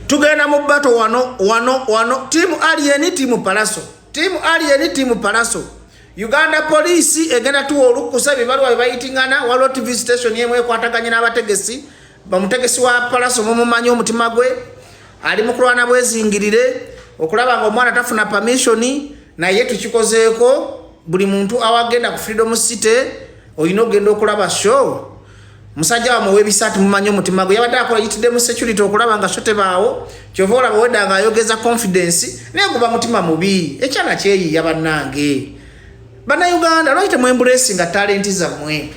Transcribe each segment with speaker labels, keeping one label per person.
Speaker 1: tugenda mu battle wano team alien team palaso Uganda police egenda tuwa olukusa bibalwa bayitingana waliwo TV station yemwe kwataganye n'abategesi bamutegesi wa palaso mumumanyi omutima gwe ali mukulwana bwezingirire okulaba nga omwana tafuna permission naye tukikozeeko buli muntu awagenda ku Freedom City oyino genda okulaba show musajja wa muwe bisatu mumanyi omutima gwe yabadde akola yitide mu security okulaba nga shote baawo kyovola bawedda nga ayogeza confidence naye guba mutima mubi ekyana kyeyi yabannange bana Uganda lwaki temwembrace nga talenti zammwe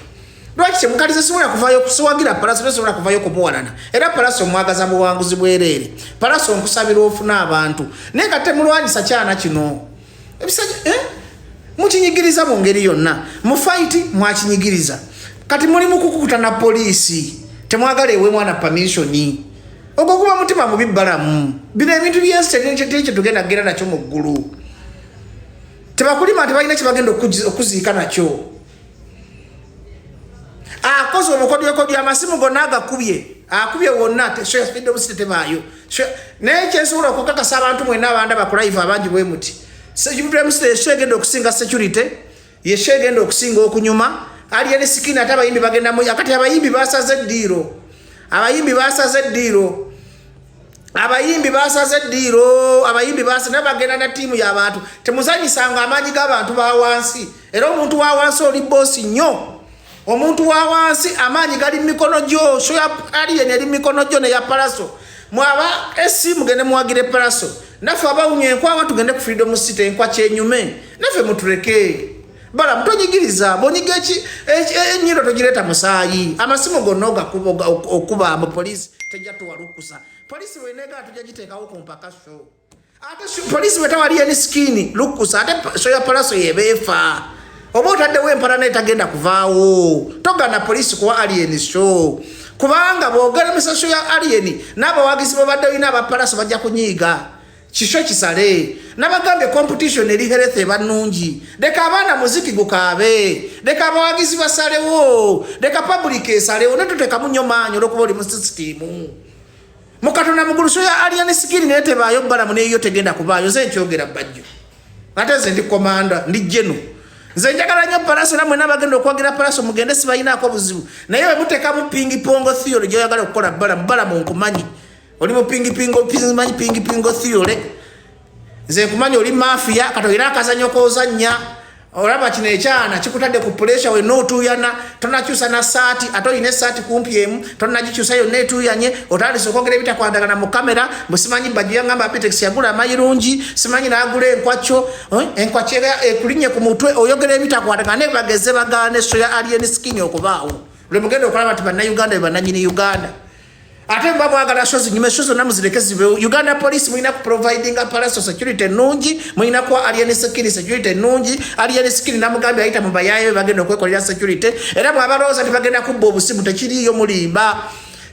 Speaker 1: lwaki temukalize sobola kuvayo kusuwagira palaso sobola kuvayo kumuwanana era palaso mwagaza buwanguzi bwerere palaso nkusabira ofuna abantu naye nga temulwanyisa kyana kino ebisajja mukinyigiriza mu ngeri yonna mu fight mwakinyigiriza kati muli mukukuta na polisi temwagala ewe mwana permission ogwo kuba mutima mubi balamu bino ebintu byensi tugenda kugenda nakyo mu ggulu tebakulima tebalina kyebagenda okuziika nakyo akoze omukodyokodyo amasimu gonna akubye wonna Freedom City tebaayo naye kyensobola okukakasa abantu mwena abanda bakulaiva abangi bwe muti Freedom City yeshegenda okusinga security yeshegenda okusinga okunyuma ali ene sikini ate abayimbi bagenda mu akati abayimbi basaze eddiiro abayimbi basana bagenda na timu y'abantu temuzanyisanga amanyi g'abantu ba wansi era omuntu wa wansi oli boss nnyo omuntu wa wansi amanyi gali mikono gyo so ya ali ene eri mikono gyo ne ya palaso mwaba esimu gende muwagire palaso nafe abawunye enkwawa tugende ku Freedom City enkwa kyenyume nafe mutuleke bala mutonyigiriza bonyigeki enyiro togireta musaayi amasimu gonna okuba mu police tejja tuwalukusa polisi wenega tujagiteekawo ku mpaka show ate polisi wetawali eni skini lukusa ate show ya palaso yebeefa oba otaddewo empalana etagenda kuvaawo togana polisi kuwa alien show kubanga bwogeremesa show ya alien n'abawagizi babaddeyo n'abapalaso bajja kunyiiga kisho kisale nabagambye competition eri health banungi deka abana muziki gukaabe deka abawagizi basalewo deka public esalewo netuteka munyomanyo lokuba oli mu system mukatona muguluso ya alien skill nete bayo bala muneyo tegenda kubayo ze nkyogera Bajjo ate ze ndi commander ndi jeno ze njagala nyo palaso namwe nabagenda okwagira palaso mugende sibayina ko buzibu naye muteka mu pingi pongo theory gyo yagala okukola bala mu nkumanyi oli mu pingi pingo theory ze kumanyi oli mafia katoira akazanyo kozanya olaba kino ekyana kikutadde ku pressure we no tuyana tonakyusa na sati atoyine sati kumpiemu tonagikyusa yo netuyanye otandise okwogera ebitakwandagana mu kamera musimanyi Bajjo yangamba Apetex yagula amayirungi simanyi nagula enkwacho enkwacho ekulinye ku mutwe oyogera ebitakwandagana ne bageze bagane so ya alien skin okubaawo le mugendo okulaba ati banna Uganda bananyini Uganda ate mbabwagala shozi nyume shozo namuzilekezi Uganda police mwina ku providing a palace security nungi mwina kwa alien security nungi alien security namugambi aita mubayaye bagenda okwekolera security era mwabaroza tibagenda kubba obusimu tekiriyo mulimba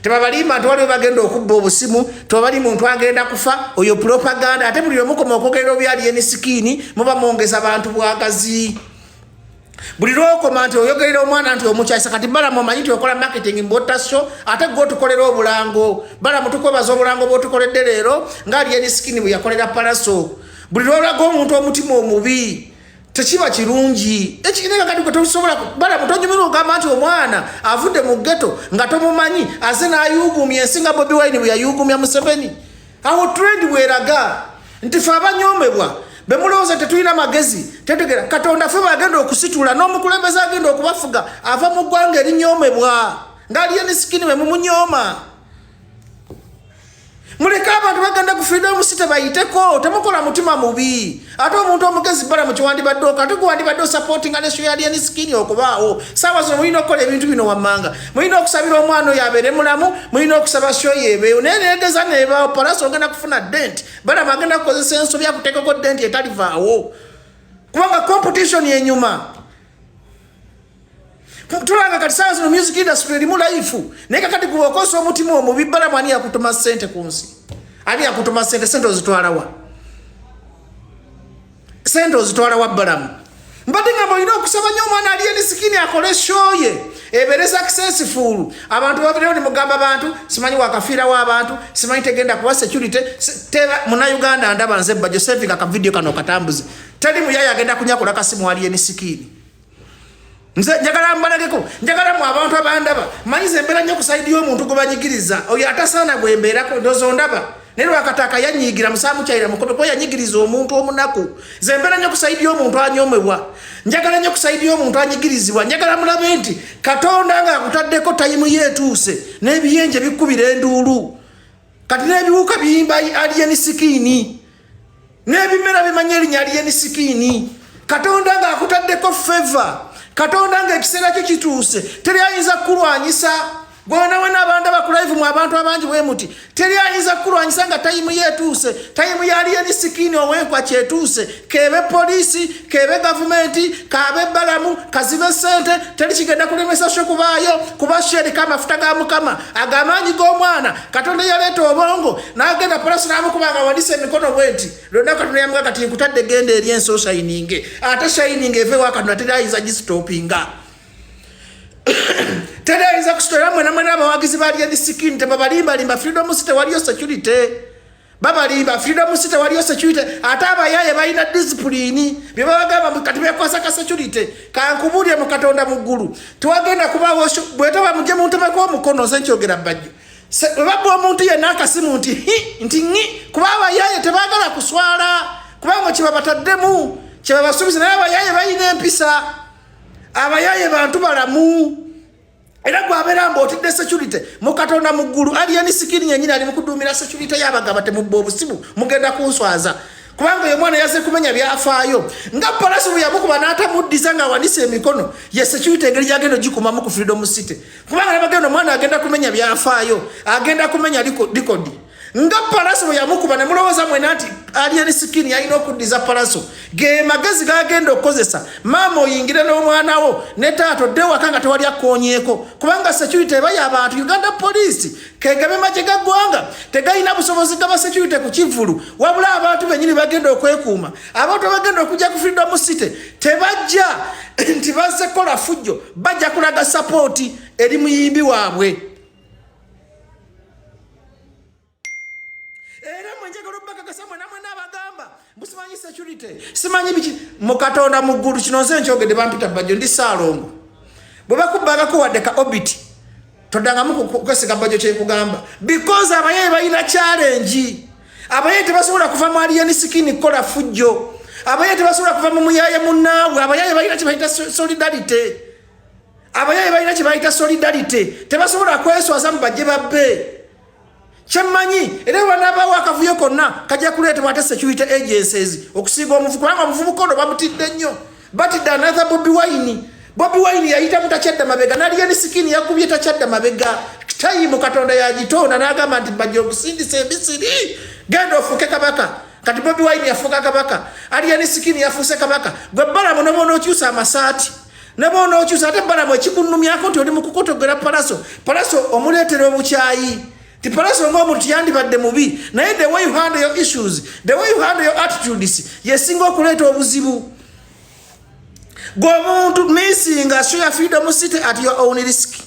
Speaker 1: tebabalima twali bagenda okubba obusimu twabali muntu agenda kufa oyo propaganda ate buli omukoma okwogerera obi alien security muba mwongeza abantu bwagazi buli loko manti oyogerera omwana nti omukyasa kati bala mumanyi nti okola marketing mbota show ate go tukolera obulango bala mutukobaza obulango botukoledde leero ngali eni skin bwe yakolera palaso buli lolaga omuntu omutima omubi tekiba kirungi ekikineka kati ko tosobola bala mutonyumira ogamba nti omwana avudde mu ghetto nga tomumanyi aze n'ayugumya ensinga Bobi Wine bwe yayugumya Museveni awo trend bweraga nti fe abanyomebwa bemuloza tetulina magezi tetegera Katonda fe bagenda okusitula n'omukulembeza agenda okubafuga ava mu ggwanga erinyomebwa ngali eni skin we mumunyoma muleka abantu bagenda ku Freedom City bayiteko temukola mutima mubi ate omuntu omugezi bala mu kiwandibadde ate kuwandibadde supporting ane alien skin okubaawo sawa zo mulina okukola ebintu bino wammanga mulina okusabira omwana oyo abeere mulamu mulina okusaba show yebeeyo nenegeza nebaawo palaso ogenda kufuna dent bala bagenda kukozesa ensobi yakuteekako dent etalivaawo kubanga competition yenyuma tulanga kati sawa zino music industry erimu life naye kakati kubakosa omutima omubi bala mwani yakutuma sente ku nsi ani yakutuma sente ozitwala wa sente ozitwala wa balamu mbadde nga bolina okusaba nnyo omwana aliyeni sikini akole shoye ebeere successful. Abantu babirewo ne mugamba abantu simanyi wakafiirawo abantu simanyi tegenda kuwa security teba Munnayuganda ndaba nze Bajjo saving akavidiyo kano katambuze teri muyaya agenda kunyakula kasimu aliyeni sikini. Nze njagala mbalageko njagala mu abantu abandaba manyize embeera nnyo kusaidi y'omuntu gwe banyigiriza oyo atasaana bwe mbeerako ndozo ndaba nero akataka yanyigira musamu kyaira mukobe ko yanyigiriza omuntu omunaku. Nze embeera nnyo kusaidi y'omuntu anyomebwa njagala nnyo kusaidi y'omuntu anyigirizibwa njagala mulabe nti Katonda nga akutaddeko tayimu yeetuuse n'ebiyenje bikubira enduulu kati n'ebiwuka biyimba aliyeni sikini n'ebimera bimanya erinnya aliyeni sikini. Katonda nga akutaddeko favor Katonda nga ekiseera kyo kituuse teri ayinza kulwanyisa gwona wena abanda bakulive mu abantu abangi bwe muti teri ayinza kulwanyisa nga tayimu yeetuuse tayimu yaliyeni sikini owenkwa kyetuuse kebe polisi kebe gavumenti kabe balamu kazibe sente teri kigenda kulemesa sho kubaayo kuba sheri kama mafuta ga Mukama agamanyi g'omwana Katonda yaleeta obongo n'agenda polisi n'amukubanga wandise emikono bwenti lonna Katonda yamuga kati nkutadde genda eri enso shining ate shining eve wa Katonda teri ayinza gistopinga teri ayinza kusitolera mwena abawagizi baliyeni sikini tebabalimbalimba freedom city waliyo security babalimba freedom city waliyo security ate abayaye balina discipline bye babagamba kati bekwasa ka security kankubulye mu Katonda mu ggulu twagenda kubawo bwetaba mujje mu ntemeko omukono nze nkyogera Bajjo babba omuntu yenna akasimu nti kuba abayaye tebagala kuswala kubanga kibabataddemu kibabasuubiza naye abayaye balina empisa abayaye bantu balamu era gwabera mbotidde security mu Katonda mu ggulu aliyeni sikini yenyina ali mukudumira security yabagaba temubba obusibu mugenda kunswaza kubanga ye mwana yaze kumenya byafaayo nga polisi bwe yamukuba n'atamuddiza nga wanise emikono ye security engeri yagenda gikuma mu ku freedom city kubanga nabagenda mwana agenda kumenya byafaayo agenda kumenya likodi nga polisi bwe yamukuba ne mulowooza mwena nti aliyeni sikini yalina okuddiza polisi ge magezi gagenda okukozesa maama oyingire n'omwana wo ne taata odde waka nga tewali akkoonyeeko kubanga security eba y'abantu Uganda police kegabe magye ga ggwanga tegalina busobozi gaba security ku Kivulu wabula abantu bennyini bagenda okwekuuma abantu bagenda okujja ku freedom city tebajja nti bazze kola fujjo bajja kulaga support eri muyimbi waabwe. Busimanyi security simanyi biki mu Katonda mu ggulu kino nze nkyogedde bampita Bajjo ndi Saalongo bwe bakubagako wadde ka orbit todangamu kwesiga Bajjo kyekugamba because abayaye balina challenge abayaye tebasobola kuva mu aliyeni sikini kola fujjo abayaye tebasobola kuva mu muyaye munnaabwe abayaye balina kibayita solidarity abayaye balina kibayita solidarity tebasobola kweswaza mu bajje babbe Chamanyi era wanabawo akavuyo konna kajja kuleetebwa ate security agencies okusiiga omuvubuka kubanga omuvubuka ono bamutidde nnyo batidde another Bobi Wine yayita mutakyadda mabega n'aliyeni sikini yakubye takyadda mabega tayimu Katonda yagitonda n'agamba nti Bajjo okusindisa ebisiri genda ofuuke kabaka kati Bobi Wine yafuuka kabaka aliyeni sikini yafuuse kabaka gwe balamu noboona okyusa amasaati noboona okyusa ate balamu ekikunumyako nti oli mu kukotogera palaso omuleetera obukyayi ti polisi ng'omuntu yandibadde mubi naye the way you handle your issues the way you handle your attitudes yesinga okuleeta obuzibu gw'omuntu missing show your freedom city at your own risk